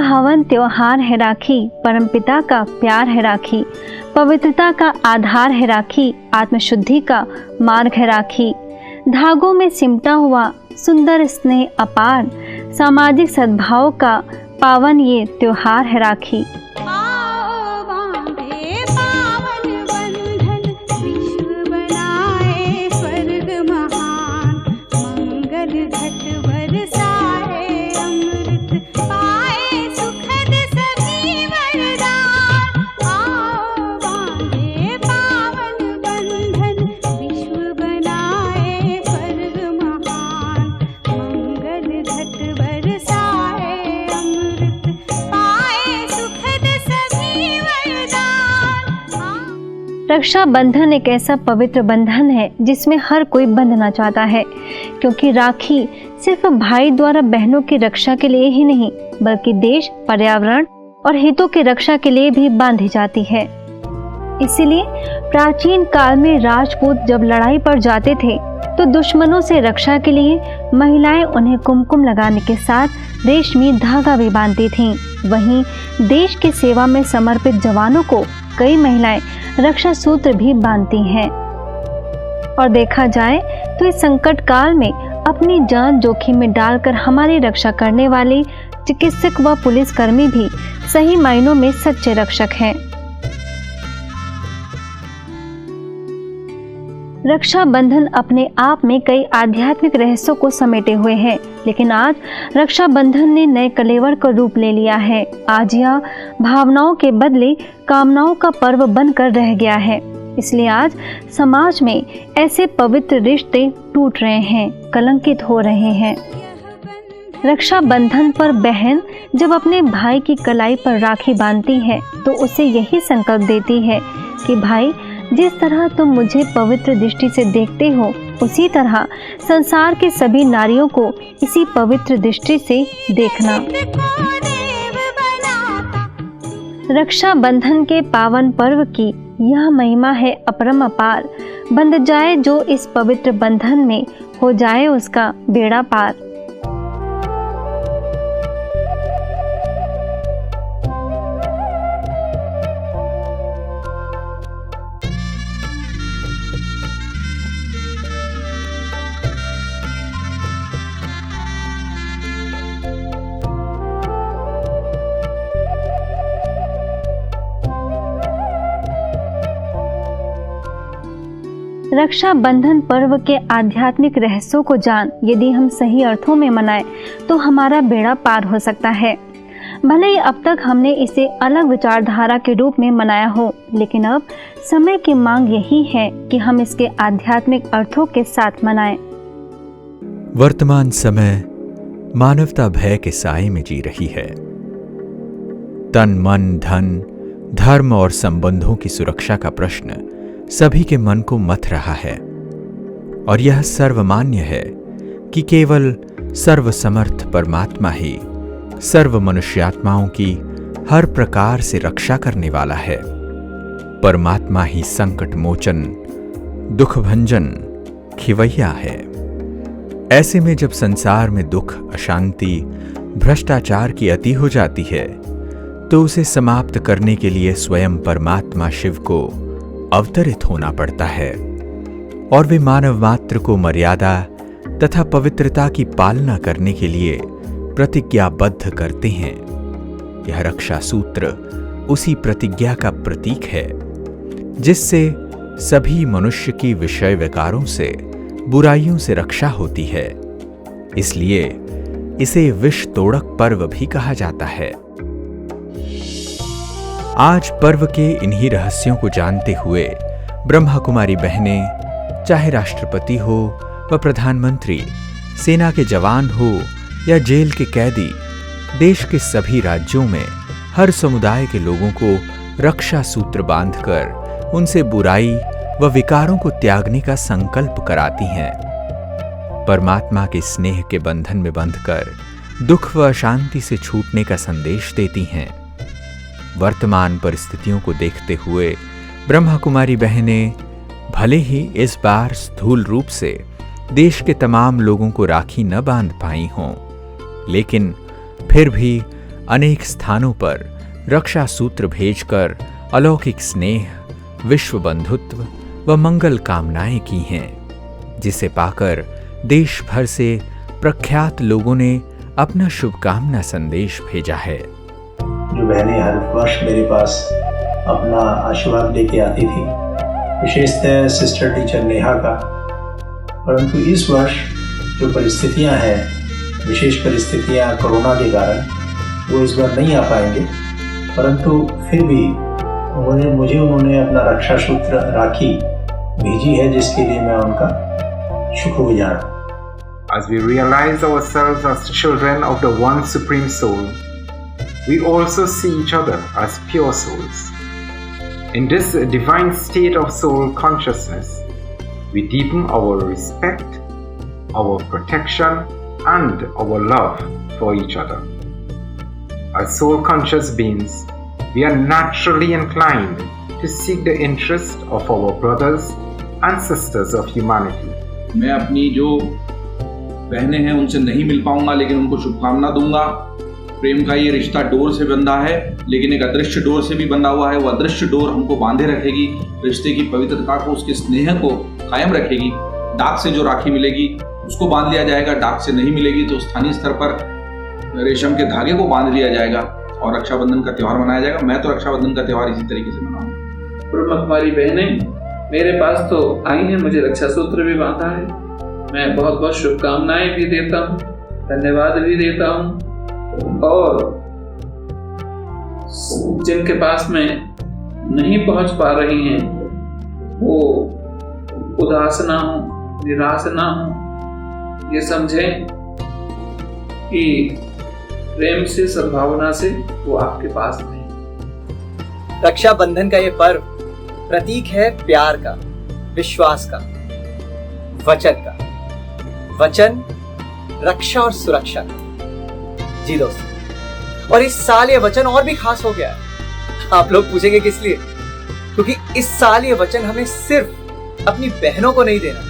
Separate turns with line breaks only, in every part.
भावन त्योहार है राखी, परमपिता का प्यार है राखी, पवित्रता का आधार है राखी, आत्मशुद्धि का मार्ग है राखी। धागों में सिमटा हुआ सुंदर स्नेह अपार, सामाजिक सद्भाव का पावन ये त्योहार है राखी। रक्षाबंधन एक ऐसा पवित्र बंधन है जिसमें हर कोई बंधना चाहता है, क्योंकि राखी सिर्फ भाई द्वारा बहनों की रक्षा के लिए ही नहीं बल्कि देश, पर्यावरण और हितों की रक्षा के लिए भी बांधी जाती है। इसीलिए प्राचीन काल में राजपूत जब लड़ाई पर जाते थे तो दुश्मनों से रक्षा के लिए महिलाएं उन्हें कुमकुम लगाने के साथ रेशमी धागा भी बांधती थीं। वहीं देश की सेवा में समर्पित जवानों को कई महिलाएं रक्षा सूत्र भी बांधती हैं। और देखा जाए तो इस संकट काल में अपनी जान जोखिम में डालकर हमारी रक्षा करने वाले चिकित्सक व पुलिसकर्मी भी सही मायनों में सच्चे रक्षक हैं। रक्षाबंधन अपने आप में कई आध्यात्मिक रहस्यों को समेटे हुए है, लेकिन आज रक्षाबंधन ने नए कलेवर का रूप ले लिया है। आज यह भावनाओं के बदले कामनाओं का पर्व बनकर रह गया है। इसलिए आज समाज में ऐसे पवित्र रिश्ते टूट रहे हैं, कलंकित हो रहे हैं। रक्षाबंधन पर बहन जब अपने भाई की कलाई पर राखी बांधती है तो उसे यही संकल्प देती है कि भाई, जिस तरह तुम मुझे पवित्र दृष्टि से देखते हो उसी तरह संसार की सभी नारियों को इसी पवित्र दृष्टि से देखना। रक्षाबंधन के पावन पर्व की यह महिमा है अपरम अपार। बंध जाए जो इस पवित्र बंधन में, हो जाए उसका बेड़ा पार। रक्षाबंधन पर्व के आध्यात्मिक रहस्यों को जान यदि हम सही अर्थों में मनाएं तो हमारा बेड़ा पार हो सकता है। भले ही अब तक हमने इसे अलग विचारधारा के रूप में मनाया हो, लेकिन अब समय की मांग यही है कि हम इसके आध्यात्मिक अर्थों के साथ मनाएं।
वर्तमान समय मानवता भय के साए में जी रही है। तन, मन, धन, धर्म और संबंधों की सुरक्षा का प्रश्न सभी के मन को मथ रहा है और यह सर्वमान्य है कि केवल सर्वसमर्थ परमात्मा ही सर्व मनुष्यात्माओं की हर प्रकार से रक्षा करने वाला है। परमात्मा ही संकट मोचन, दुख भंजन, खिवैया है। ऐसे में जब संसार में दुख, अशांति, भ्रष्टाचार की अति हो जाती है तो उसे समाप्त करने के लिए स्वयं परमात्मा शिव को अवतरित होना पड़ता है और वे मानव मात्र को मर्यादा तथा पवित्रता की पालना करने के लिए प्रतिज्ञाबद्ध करते हैं। यह रक्षा सूत्र उसी प्रतिज्ञा का प्रतीक है जिससे सभी मनुष्य की विषय विकारों से, बुराइयों से रक्षा होती है। इसलिए इसे विष तोड़क पर्व भी कहा जाता है। आज पर्व के इन्हीं रहस्यों को जानते हुए ब्रह्मा कुमारी बहनें, चाहे राष्ट्रपति हो व प्रधानमंत्री, सेना के जवान हो या जेल के कैदी, देश के सभी राज्यों में हर समुदाय के लोगों को रक्षा सूत्र बांधकर उनसे बुराई व विकारों को त्यागने का संकल्प कराती हैं। परमात्मा के स्नेह के बंधन में बंधकर दुख व अशांति से छूटने का संदेश देती हैं। वर्तमान परिस्थितियों को देखते हुए ब्रह्मा कुमारी बहनें भले ही इस बार स्थूल रूप से देश के तमाम लोगों को राखी न बांध पाई हों, लेकिन फिर भी अनेक स्थानों पर रक्षा सूत्र भेजकर अलौकिक स्नेह, विश्व बंधुत्व व मंगल कामनाएं की हैं, जिसे पाकर देश भर से प्रख्यात लोगों ने अपना शुभकामना संदेश भेजा है।
जो बहनें हर वर्ष मेरे पास अपना आशीर्वाद लेके आती थी, विशेषतः सिस्टर टीचर नेहा का, परंतु इस वर्ष जो परिस्थितियां हैं, विशेष परिस्थितियां कोरोना के कारण, वो इस बार नहीं आ पाएंगे, परंतु फिर भी मुझे उन्होंने अपना रक्षा सूत्र राखी भेजी है, जिसके लिए मैं उनका शुक्रगुजार हूँ।
As we realize ourselves as children of the one supreme soul, we also see each other as pure souls. In this divine state of soul consciousness, we deepen our respect, our protection, and our love for each other. As soul conscious beings, we are naturally inclined to seek the interest of our brothers and sisters of humanity.
मैं अपनी जो बहनें हैं उनसे नहीं मिल पाऊंगा, लेकिन उनको शुभकामना दूंगा। प्रेम का ये रिश्ता डोर से बंधा है, लेकिन एक अदृश्य डोर से भी बंधा हुआ है। वो अदृश्य डोर हमको बांधे रखेगी, रिश्ते की पवित्रता को, उसके स्नेह को कायम रखेगी। डाक से जो राखी मिलेगी उसको बांध लिया जाएगा, डाक से नहीं मिलेगी तो स्थानीय स्तर पर रेशम के धागे को बांध लिया जाएगा और रक्षाबंधन का त्यौहार मनाया जाएगा। मैं तो रक्षाबंधन का त्यौहार इसी तरीके से मनाऊंगा।
ब्रह्म कुमारी बहनें मेरे पास तो आई हैं, मुझे रक्षा सूत्र भी बांधा है। मैं बहुत बहुत शुभकामनाएं भी देता हूँ, धन्यवाद भी देता हूँ, और जिनके पास में नहीं पहुंच पा रही हैं वो उदास ना हो, निराश ना हो, ये समझें कि प्रेम से, सद्भावना से वो आपके पास नहीं।
रक्षाबंधन का ये पर्व प्रतीक है प्यार का, विश्वास का, वचन का। वचन, रक्षा और सुरक्षा का। जी दोस्तों, और इस साल ये वचन और भी खास हो गया है। आप लोग पूछेंगे किस लिए? क्योंकि इस साल ये वचन हमें सिर्फ अपनी बहनों को नहीं देना।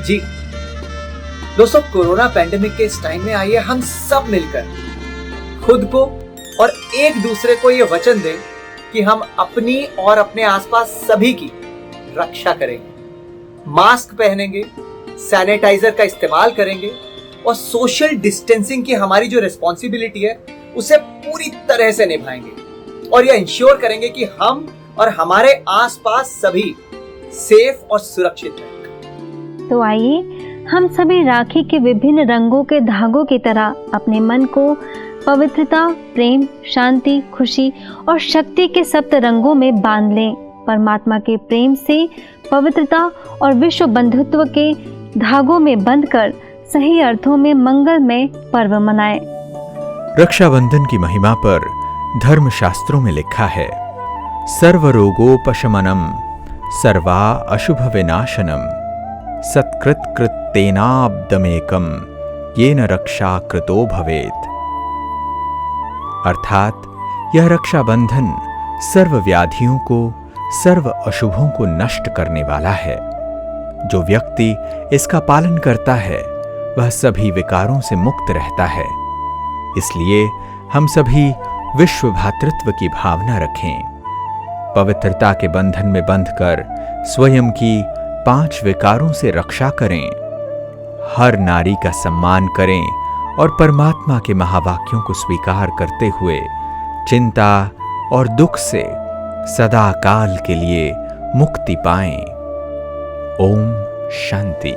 जी दोस्तों, कोरोना पैंडेमिक के इस टाइम में आइए हम सब मिलकर खुद को और एक दूसरे को ये वचन दें कि हम अपनी और अपने आसपास सभी की रक्षा करेंगे, मास्क पहनेंगे, सैनिटाइजर का इस्तेमाल करेंगे और सोशल डिस्टेंसिंग की हमारी जो रिस्पॉन्सिबिलिटी है उसे पूरी तरह से निभाएंगे और यह इंश्योर करेंगे कि हम और हमारे आसपास सभी सेफ और सुरक्षित रहें।
तो आइए हम सभी राखी के विभिन्न रंगों के धागों की तरह अपने मन को पवित्रता, प्रेम, शांति, खुशी और शक्ति के सप्त रंगों में बांध लें। परमात्मा के प्रेम से, पवित्रता और विश्व बंधुत्व के धागों में बंधकर सही अर्थों में मंगलमय पर्व मनाएं।
रक्षाबंधन की महिमा पर धर्म शास्त्रों में लिखा है, सर्वरोगोपशमनम सर्वा अशुभ विनाशनम सत्कृत कृतेनाब्दमेकम येन रक्षा कृतो भवेत्। अर्थात यह रक्षाबंधन सर्व व्याधियों को, सर्व अशुभों को नष्ट करने वाला है। जो व्यक्ति इसका पालन करता है वह सभी विकारों से मुक्त रहता है। इसलिए हम सभी विश्व भातृत्व की भावना रखें, पवित्रता के बंधन में बंधकर स्वयं की 5 विकारों से रक्षा करें, हर नारी का सम्मान करें और परमात्मा के महावाक्यों को स्वीकार करते हुए चिंता और दुख से सदा काल के लिए मुक्ति पाएं। ओम शांति।